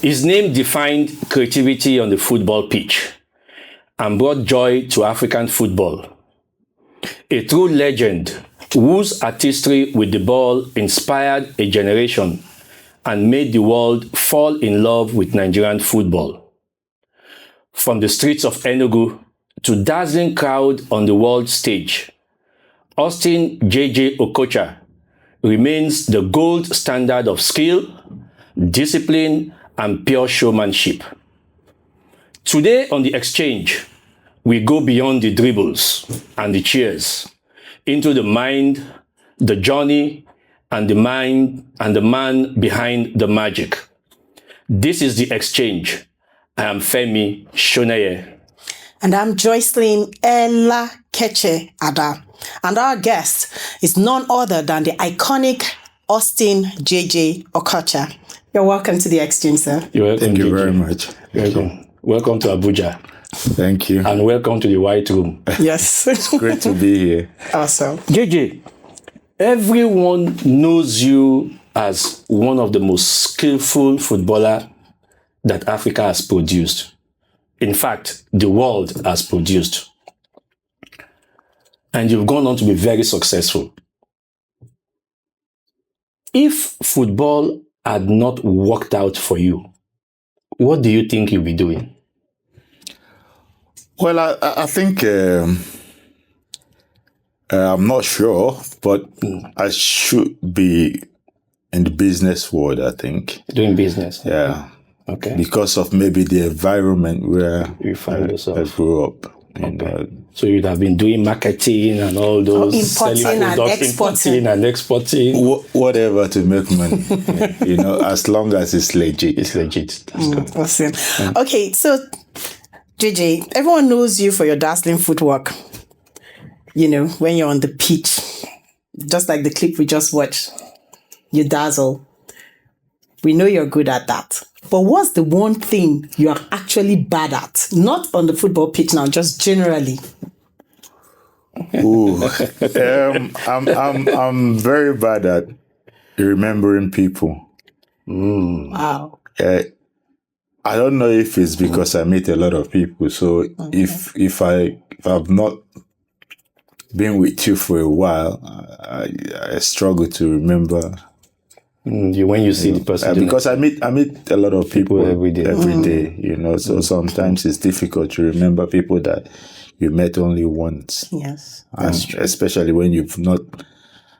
His name defined creativity on the football pitch and brought joy to African football. A true legend whose artistry with the ball inspired a generation and made the world fall in love with Nigerian football. From the streets of Enugu to dazzling crowd on the world stage, Austin Okocha remains the gold standard of skill, discipline, and pure showmanship. Today on The Exchange, we go beyond the dribbles and the cheers into the mind, the journey, and the man behind the magic. This is The Exchange. I am Femi Soneye. And I'm Joycelyn Ella Keche Ada. And our guest is none other than the iconic Austin Okocha. You're welcome to The Exchange, sir. You're welcome. Thank you very much. Welcome to Abuja. Thank you. And welcome to the White Room. Yes. It's great to be here. Awesome. JJ, everyone knows you as one of the most skillful footballer that Africa has produced. In fact, the world has produced. And you've gone on to be very successful. If football had not worked out for you, what do you think you'll be doing? Well, I think I'm not sure, but I should be in the business world, I think. Doing business? Yeah. Okay. Because of maybe the environment where You find yourself. I grew up. Okay. So you'd have been doing marketing and all those Importing and exporting. importing and exporting. Whatever to make money, as long as it's legit. It's legit. That's good. Awesome. Okay, so JJ, everyone knows you for your dazzling footwork. When you're on the pitch, just like the clip we just watched, you dazzle. We know you're good at that. But what's the one thing you are actually bad at? Not on the football pitch now, just generally. Ooh. I'm very bad at remembering people. Wow. I don't know if it's because I meet a lot of people. So if I've not been with you for a while, I struggle to remember. When you see the person. Because I meet a lot of people every day. So sometimes it's difficult to remember people that you met only once. Yes. And especially when you've not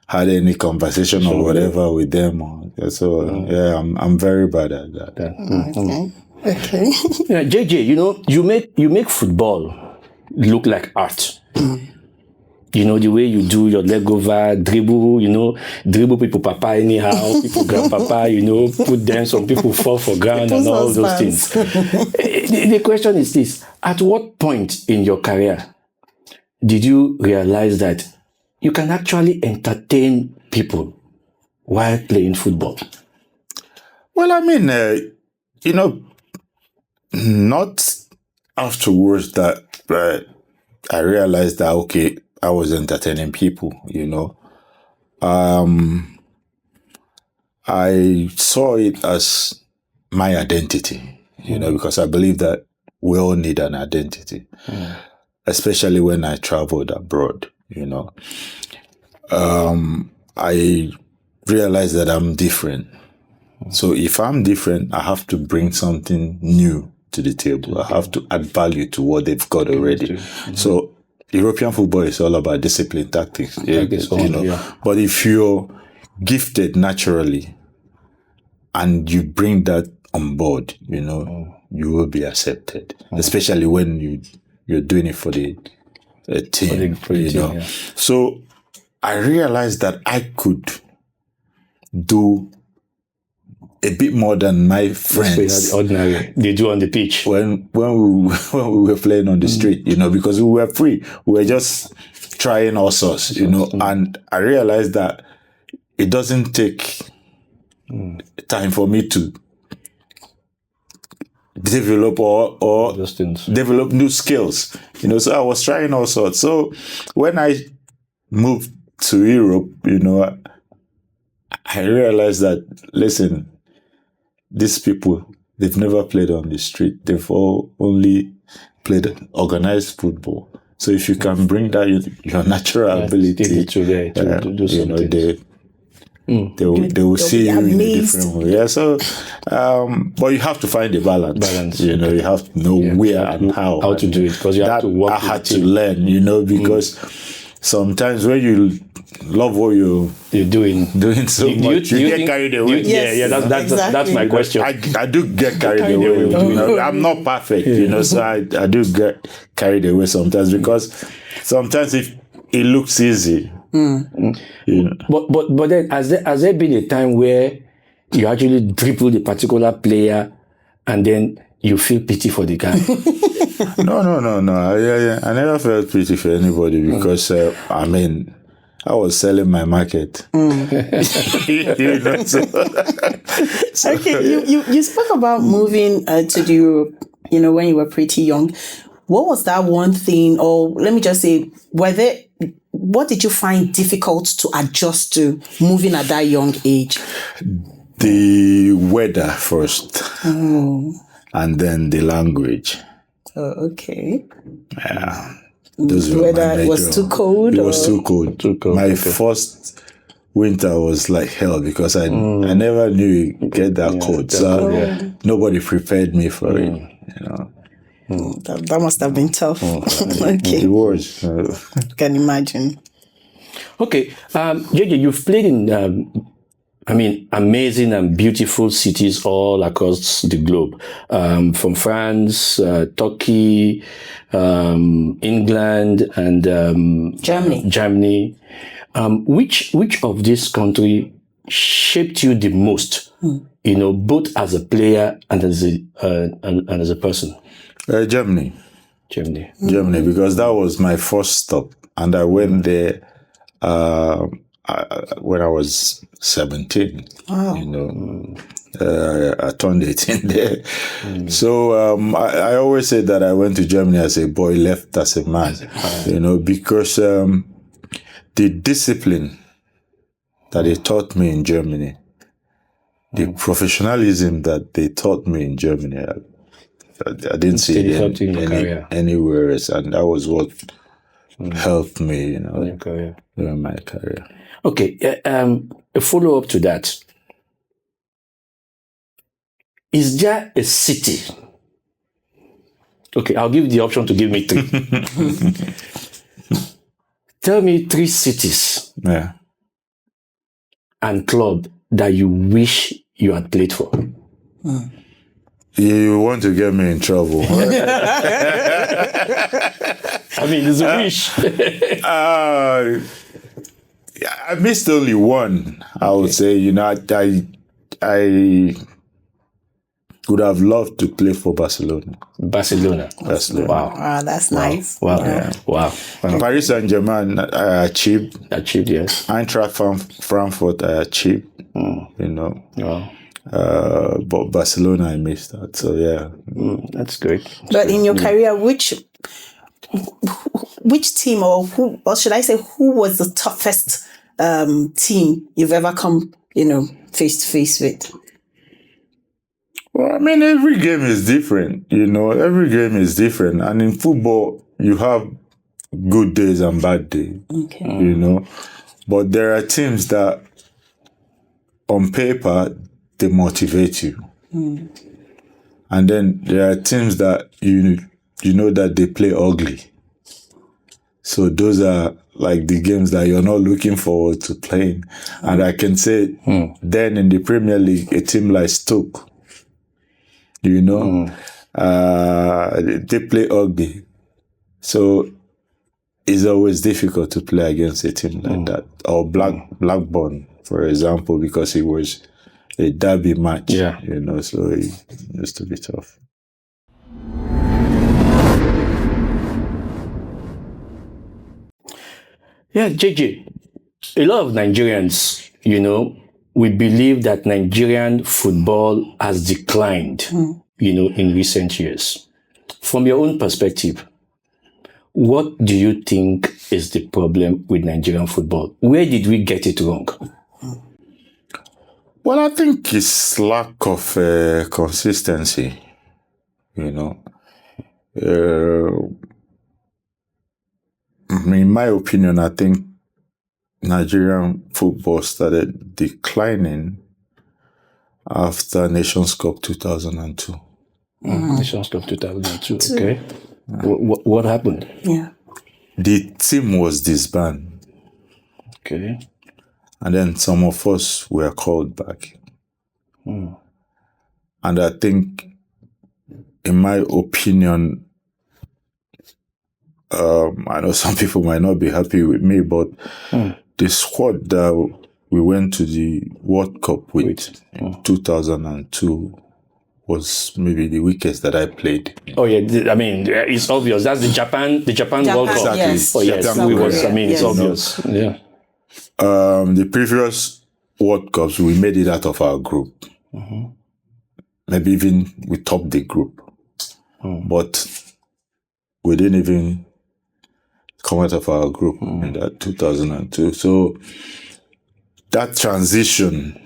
had any conversation or whatever with them. I'm very bad at that. Okay. Yeah, JJ, you make football look like art. The way you do your leg over, dribble people papa anyhow, people grandpapa, put them, some people fall for ground and all those things. The question is this: at what point in your career did you realize that you can actually entertain people while playing football? Well, I mean, not afterwards that I realized that, okay, I was entertaining people, I saw it as my identity, because I believe that we all need an identity, especially when I traveled abroad, I realized that I'm different. So if I'm different, I have to bring something new to the table. I have to add value to what they've got already. So European football is all about discipline, tactics. But if you're gifted naturally and you bring that on board, you will be accepted, especially when you're doing it for the team. For the team. So I realized that I could do a bit more than my friends. Ordinary. They do on the pitch. When we were playing on the street, because we were free. We were just trying all sorts, and I realized that it doesn't take time for me to develop or develop new skills. So I was trying all sorts. So when I moved to Europe, I realized that, listen, these people, they've never played on the street. They've all only played organized football. So if you can bring that your natural ability to do you know, something. they will see you in a amazed. different way. Yeah. So, but you have to find a balance. You know, you have to know where and how to do it, because you have to work. I had to learn. You know, because sometimes when you love what you're doing so much, you get carried away. That's my question. I do get carried away. You know, I'm not perfect. You know, so I do get carried away sometimes, because sometimes if it looks easy. You know. But then has there been a time where you actually dribbled a particular player and then you feel pity for the guy? No. I never felt pity for anybody, because I mean, I was selling my market. You know, so. Okay, you spoke about moving to Europe, you know, when you were pretty young. What was that one thing, or let me just say, what did you find difficult to adjust to moving at that young age? The weather first, and then the language. Oh, okay. Yeah. The weather was too cold? It was too cold. My first winter was like hell, because I never knew you get that cold. So nobody prepared me for it, you know. That must have been tough. Okay. It was. Can imagine. Okay. JJ, you've played in amazing and beautiful cities all across the globe, from France, Turkey, England, and Germany. Which of these countries shaped you the most? You know, both as a player and as a person. Germany, Mm-hmm. because that was my first stop, and I went there when I was 17. Wow. You know, I turned 18 there. So I always say that I went to Germany as a boy, left as a man. You know, because the discipline that they taught me in Germany, the professionalism that they taught me in Germany, I didn't see it anywhere else, and that was what helped me, you know, in my career. Okay, a follow-up to that. Is there a city? Okay, I'll give you the option to give me 3. Tell me 3 cities and club that you wish you had played for. You want to get me in trouble. I mean, it's a wish. I missed only one, I would say. You know, I would have loved to play for Barcelona. Barcelona. Wow, that's nice. Wow. Paris Saint-Germain, I achieved. Yes. Eintracht Frankfurt, I achieved. You know. Wow. But Barcelona, I missed that. So yeah, that's great. But in your career, which team, or should I say, who was the toughest team you've ever come, you know, face to face with? Well, I mean, every game is different. You know, every game is different, and in football, you have good days and bad days. Okay. You know, but there are teams that, on paper, they motivate you. And then there are teams that you know that they play ugly. So those are like the games that you're not looking forward to playing. And I can say then in the Premier League, a team like Stoke, you know, they play ugly. So it's always difficult to play against a team like that. Or Blackburn, for example, because it was a derby match, you know, so it used to be tough. Yeah, JJ, a lot of Nigerians, you know, we believe that Nigerian football has declined, you know, in recent years. From your own perspective, what do you think is the problem with Nigerian football? Where did we get it wrong? Well, I think it's lack of consistency. You know, in my opinion, I think Nigerian football started declining after Nations Cup 2002. Nations Cup 2002. Okay. What happened? Yeah. The team was disbanded. Okay. And then some of us were called back. And I think, in my opinion, I know some people might not be happy with me, but the squad that we went to the World Cup with in 2002 was maybe the weakest that I played. Oh yeah, I mean it's obvious. That's the Japan World Cup. Exactly. Yes. Oh yes, Japan it was. Korea. I mean, it's Yes. obvious. Yeah. The previous World Cups, we made it out of our group. Maybe even we topped the group. But we didn't even come out of our group in that 2002. So that transition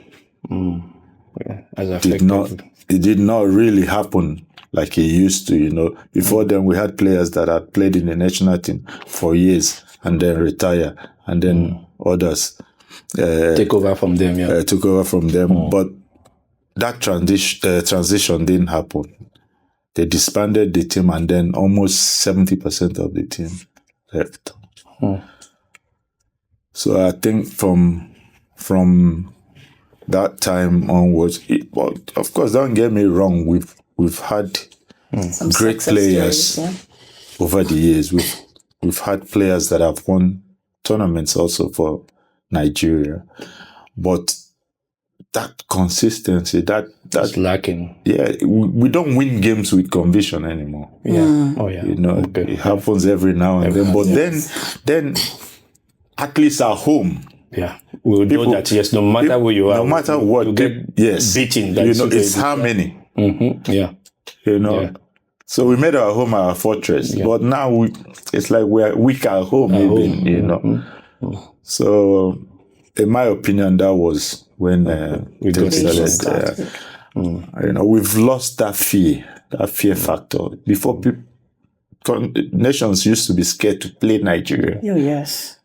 As affected. it did not really happen like it used to, you know. Before then, we had players that had played in the national team for years and then retire, and then others Take over from them. Yeah. took over from them. But that transition didn't happen. They disbanded the team, and then almost 70% of the team left. So I think from that time onwards, but of course, don't get me wrong, we've had Some great success players stories, over the years. We've had players that have won tournaments also for Nigeria, but that consistency, That's lacking. we don't win games with conviction anymore. Yeah. Oh yeah. You know, Okay. it happens every now and then. But then at least at home, Yeah. We'll know that yes, no matter where you are, no matter what, you get beaten. you know, it's harmony. Yeah. You know, Yeah. so we made our home our fortress, but now it's like we're weak at home, even, you know. So, in my opinion, that was when We got things into started. You know, we've lost that fear factor. Before, nations used to be scared to play Nigeria. Oh, yes.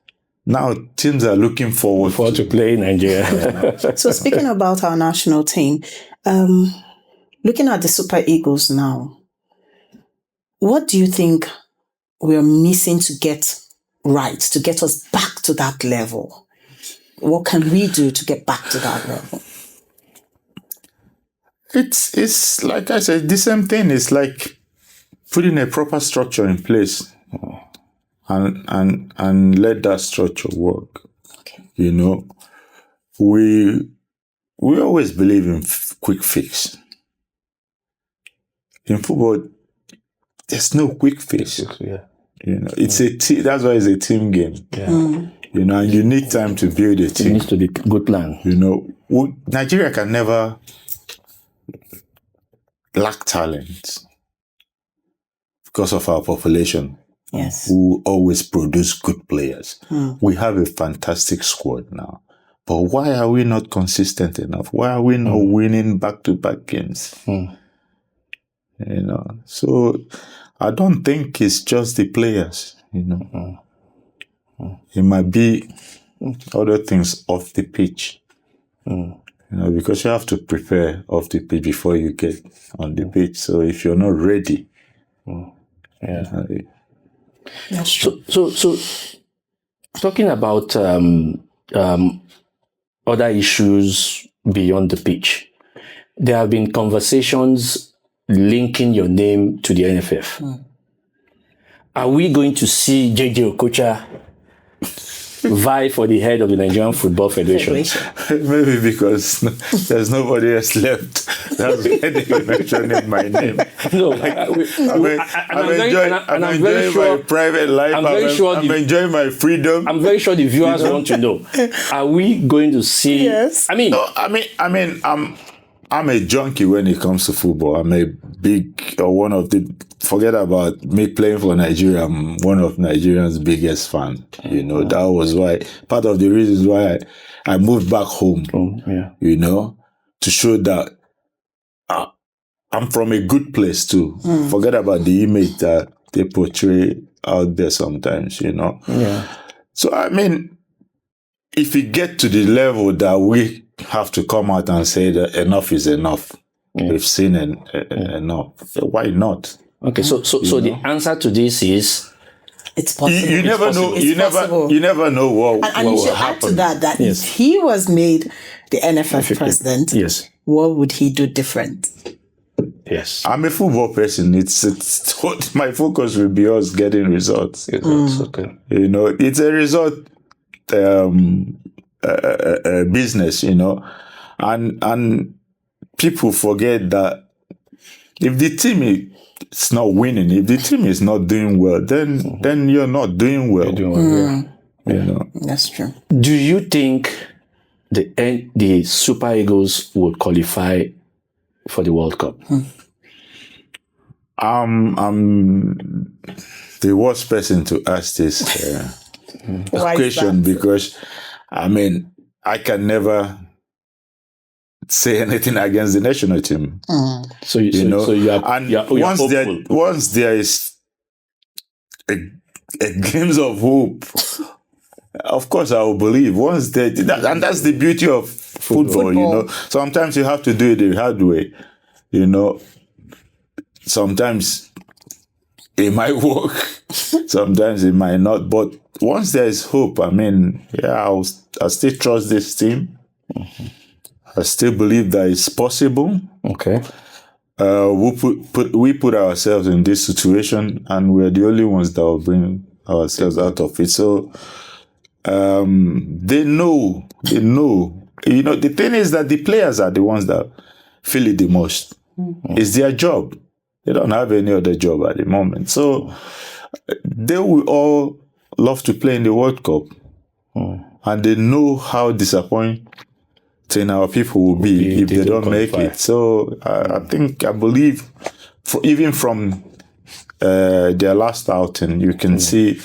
Now teams are looking forward For to play in Nigeria. So speaking about our national team, looking at the Super Eagles now, what do you think we're missing to get right, to get us back to that level? What can we do to get back to that level? It's like I said, the same thing. It's like putting a proper structure in place and let that structure work. Okay. You know, we always believe in quick fix. In football, there's no quick fix. Yeah. You know, it's that's why it's a team game. Yeah. You know, and you need time to build a It team. needs to be good plan. You know, Nigeria can never lack talent because of our population. Yes. Who always produce good players. We have a fantastic squad now. But why are we not consistent enough? Why are we not winning back-to-back games? You know, so I don't think it's just the players, you know. It might be other things off the pitch. You know, because you have to prepare off the pitch before you get on the pitch. So if you're not ready, That's true. So talking about other issues beyond the pitch, there have been conversations linking your name to the NFF. Are we going to see Jayjayokocha vie for the head of the Nigerian Football Federation? maybe because there's nobody else left. That's why they were mentioning my name. No, I'm enjoying my private life. I'm enjoying my freedom. I'm very sure the viewers want to know: are we going to see? Yes. I mean, No, I'm a junkie when it comes to football. I'm a big one of the. Forget about me playing for Nigeria. I'm one of Nigeria's biggest fans. You know, that was why part of the reasons why I moved back home. yeah. You know, to show that I'm from a good place too. Forget about the image that they portray out there sometimes, Yeah. So, I mean, if we get to the level that we have to come out and say that enough is enough, we've seen enough, why not? Okay, so the answer to this is It's possible. You never know. It's possible. You never know what And you will should add to happen. that Yes. if he was made the NFF president, yes, what would he do different? yes. I'm a football person. It's what my focus will be us getting results. Okay. It's a result business. And people forget that if the team is not winning, if the team is not doing well, then you're not doing well. That's true. Do you think the Super Eagles will qualify for the World Cup? I'm the worst person to ask this Why is question that? because, I mean, I can never say anything against the national team. So you are, and you're hopeful. once there is a glimpse of hope, of course I will believe. And that's the beauty of football. Sometimes you have to do it the hard way. Sometimes it might work, sometimes it might not. But once there is hope, I mean, I still trust this team. I still believe that it's possible. Okay. We put ourselves in this situation, and we're the only ones that will bring ourselves out of it. So they know. The thing is that the players are the ones that feel it the most. It's their job. They don't have any other job at the moment. So they will all love to play in the World Cup. And they know how disappointing our people will be if they don't make it. So I believe, even from their last outing, you can see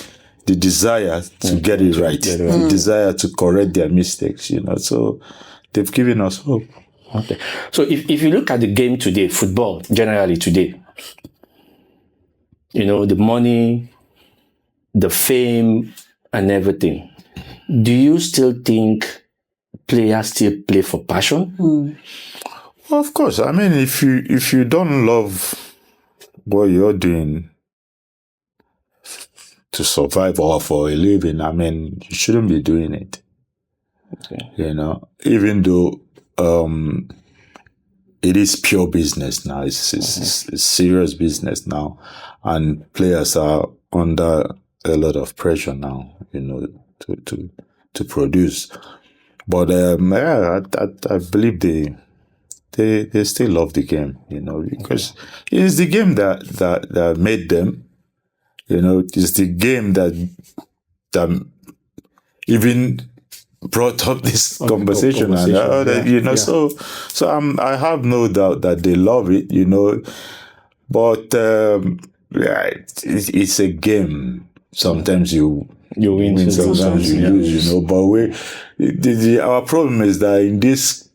the desire to get it right, the desire to correct their mistakes, So they've given us hope. Okay. So if you look at the game today, football generally today, the money, the fame, and everything, do you still think players still play for passion? Well, of course. I mean, if you don't love what you're doing to survive or for a living, I mean, you shouldn't be doing it. Okay. Even though it is pure business now, it's serious business now, and players are under a lot of pressure now, to produce. But I believe they still love the game, because it is the game that made them. It's the game that even brought up this conversation. So I have no doubt that they love it, But it's a game. Sometimes you win, sometimes you lose, But our problem is that in this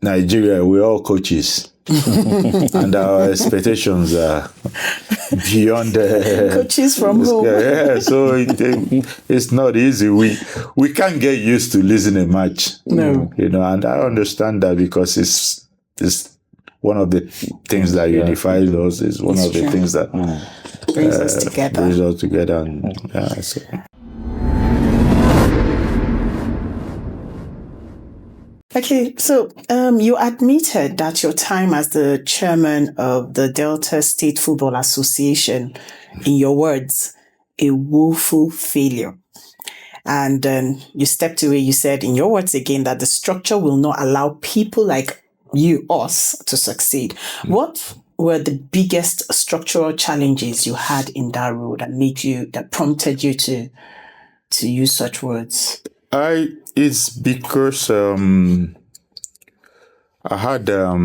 Nigeria, we're all coaches. And our expectations are beyond coaches from home. So it's not easy. We can't get used to losing a match. No. And I understand that, because it's one of the things that unifies us. It's one of the things that brings us together. Okay, so you admitted that your time as the chairman of the Delta State Football Association, in your words, a woeful failure. And you stepped away. You said, in your words again, that the structure will not allow people like us to succeed. What were the biggest structural challenges you had in that role that prompted you to use such words? It's because I had a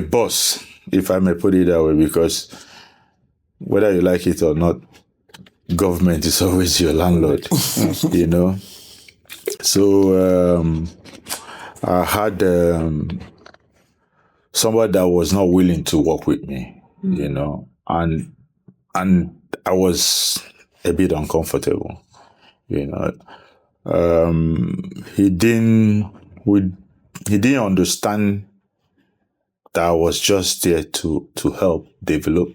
boss, if I may put it that way, because whether you like it or not, government is always your landlord, So I had somebody that was not willing to work with me, you know, and I was a bit uncomfortable, you know. He didn't understand that I was just there to help develop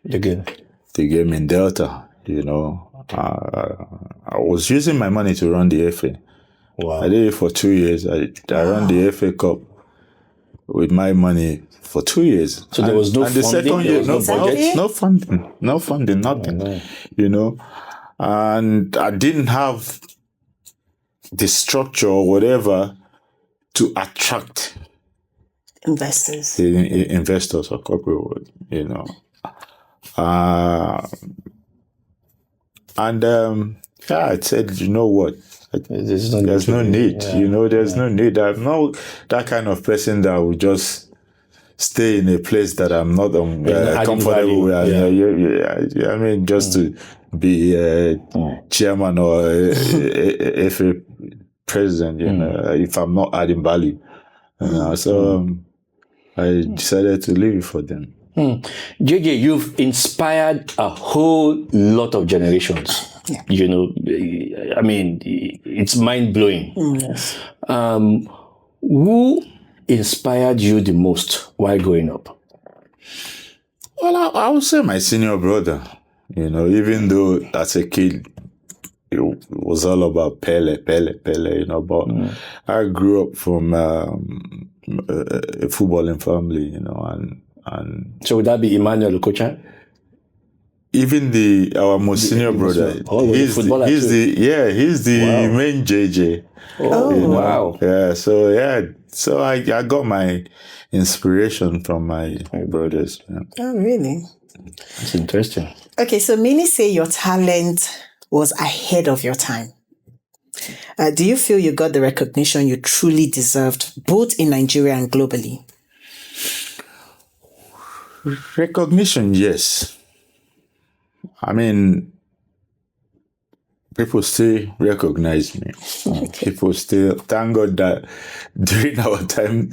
Again. the game in Delta, you know. I was using my money to run the FA. Wow. I did it for 2 years. I ran the FA Cup with my money for 2 years. So there was no and the funding, second there year, was no budget? no funding, nothing. no. You know, and I didn't have the structure or whatever to attract Investors. the investors or corporate, you know. I said, you know what? There's no need. Yeah. You know, there's no need. I'm not that kind of person that will just stay in a place that I'm not adding comfortable with. value. I mean, just to be chairman or a FA president, you know, if I'm not adding value. So I decided to leave it for them. JJ, you've inspired a whole lot of generations. Yeah. You know, I mean, it's mind-blowing. Yes. Who inspired you the most while growing up? Well, I would say my senior brother. You know, even though as a kid, it was all about Pele, you know, but I grew up from a footballing family, you know, and So would that be Emmanuel Okocha? even our most senior brother, he's the main JJ. Oh, you know? wow. Yeah, so I got my inspiration from my brothers. Yeah. Oh, really? That's interesting. Okay, so many say your talent was ahead of your time. Do you feel you got the recognition you truly deserved, both in Nigeria and globally? Recognition, yes. I mean, people still recognize me. People still, thank God that during our time,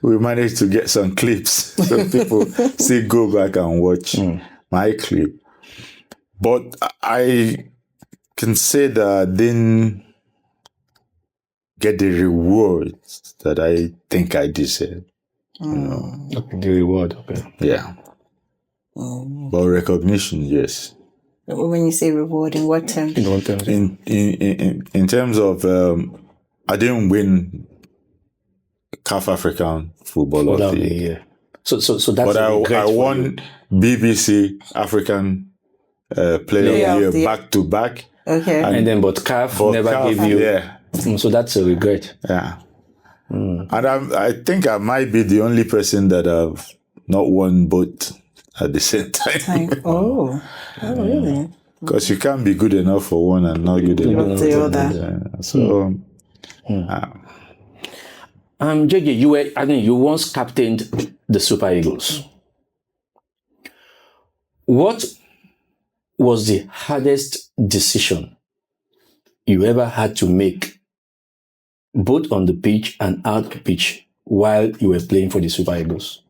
we managed to get some clips. So people still go back and watch my clip. But I can say that I didn't get the rewards that I think I deserve. You know? Okay, the reward, okay. Yeah. But recognition, yes. When you say reward, in what terms? In what terms? In terms of, I didn't win CAF African Football of the Year. So that's But I won BBC African Player of the Year back to back. Okay. And then, but CAF never gave you. Yeah. So that's a regret. Yeah. And I think I might be the only person that have not won both at the same time. Oh, really? Because you can't be good enough for one and not good enough for the the other. other. So, JJ, you once captained the Super Eagles. What was the hardest decision you ever had to make, both on the pitch and out the pitch, while you were playing for the Super Eagles?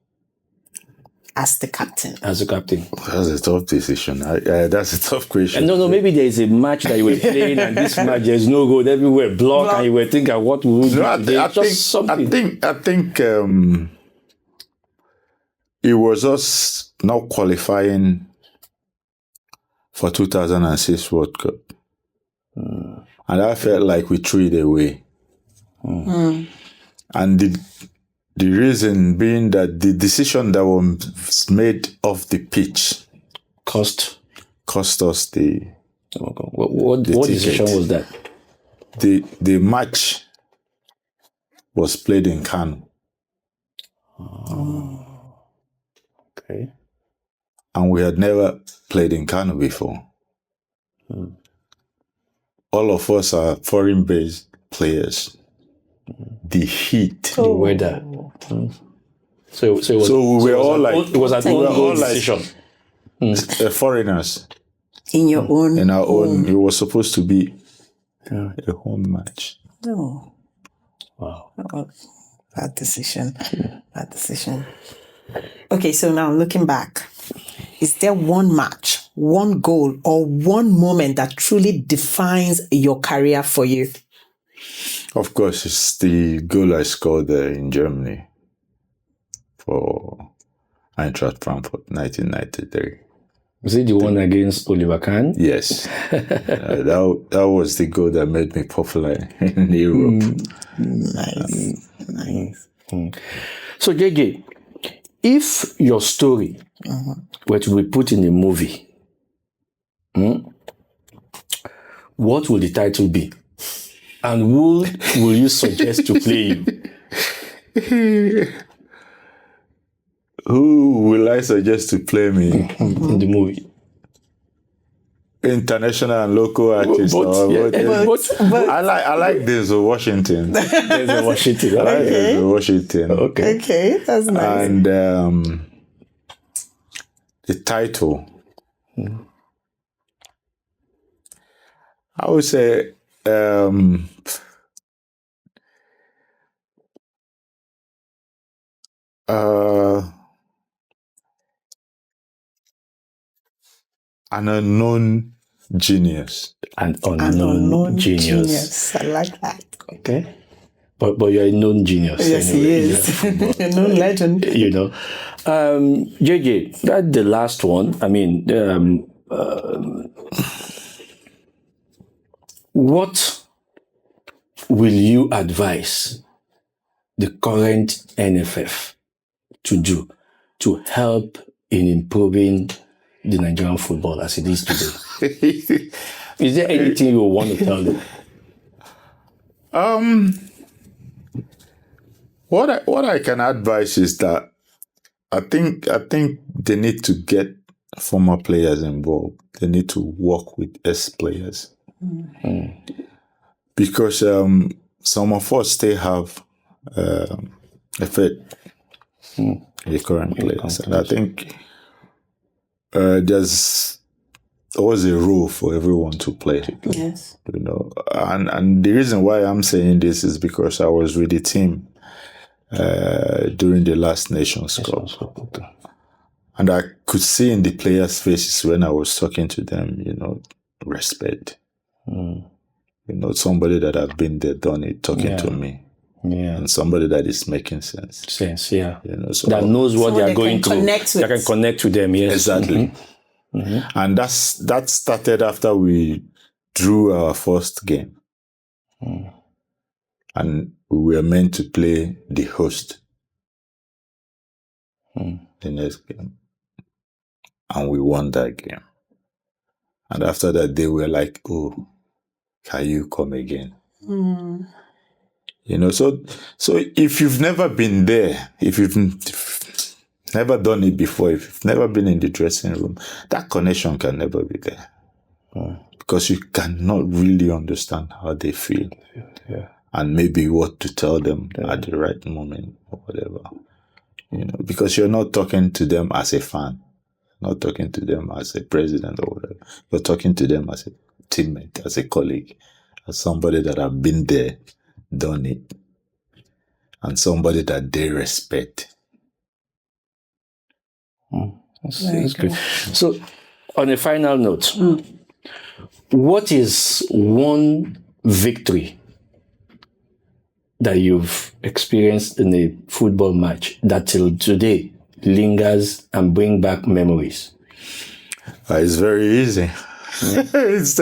As the captain. As a captain. That's a tough decision. That's a tough question. No, maybe there is a match that you were playing and this match there's no goal, everywhere block, and you were thinking, what would we do today? I think it was us not qualifying for 2006 World Cup. And I felt like we threw it away. And the reason being that the decision that was made off the pitch cost us the what decision was that? The match was played in Kano. Okay. And we had never played in Kano before. All of us are foreign-based players. The heat, the weather. So we were all like, it was an own decision. Foreigners. In your own. In our own. It was supposed to be a home match. Oh. Wow. Oh, bad decision. Bad decision. Okay, so now looking back, is there one match, one goal, or one moment that truly defines your career for you? Of course, it's the goal I scored in Germany for Eintracht Frankfurt, 1993. Was it the one against Oliver Kahn? Yes. That was the goal that made me popular in Europe. Nice. So, JJ, if your story were to be put in a movie, what will the title be? And who will you suggest to play you? Who will I suggest to play me? In the movie? International and local artists. Both, yeah, But I like Denzel Washington. There's a Washington. I like Denzel Washington. Okay. That's nice. And the title, I would say, an unknown genius. An unknown genius. I like that. Okay. But you're a known genius. Yes, anyway. he is. A known legend. You know. JJ, that's the last one. I mean, what will you advise the current NFF to do to help in improving the Nigerian football as it is today? Is there anything you want to tell them? What I can advise is that I think they need to get former players involved. They need to work with ex-players. Because some of us still have effect the current players. And I think there's always a role for everyone to play. Yes. You know, and the reason why I'm saying this is because I was with the team during the last Nations Cup. And I could see in the players' faces when I was talking to them, you know, respect. You know, somebody that have been there, done it, talking to me. Yeah. And somebody that is making sense. Yeah. You know, so that knows what they are going through. That can connect with them, yes. Exactly. And that started after we drew our first game. And we were meant to play the host the next game. And we won that game. And after that, they were like, oh, can you come again? You know, so if you've never been there, if you've never done it before, if you've never been in the dressing room, that connection can never be there. Because you cannot really understand how they feel. Yeah. And maybe what to tell them at the right moment or whatever. You know, because you're not talking to them as a fan, not talking to them as a president or whatever. You're talking to them as a teammate, as a colleague, as somebody that have been there, done it, and somebody that they respect. That's good. So, on a final note, what is one victory that you've experienced in a football match that till today lingers and bring back memories? It's very easy. It's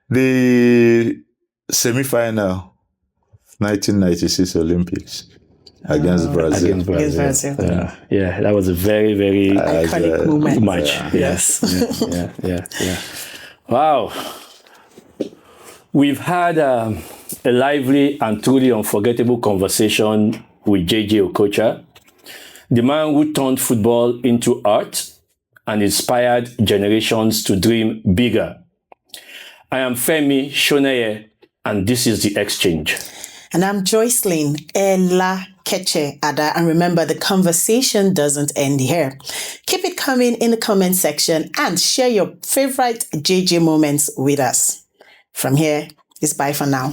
the semi-final 1996 Olympics against Brazil. Against Brazil. Yeah, that was a very, very iconic moment. match. Yes. Yeah. Wow. We've had a lively and truly unforgettable conversation with Okocha, the man who turned football into art and inspired generations to dream bigger. I am Femi Soneye, and this is The Exchange. And I'm Joycelyn Ella Keche Ada. And remember, the conversation doesn't end here. Keep it coming in the comment section and share your favorite JJ moments with us. From here, it's bye for now.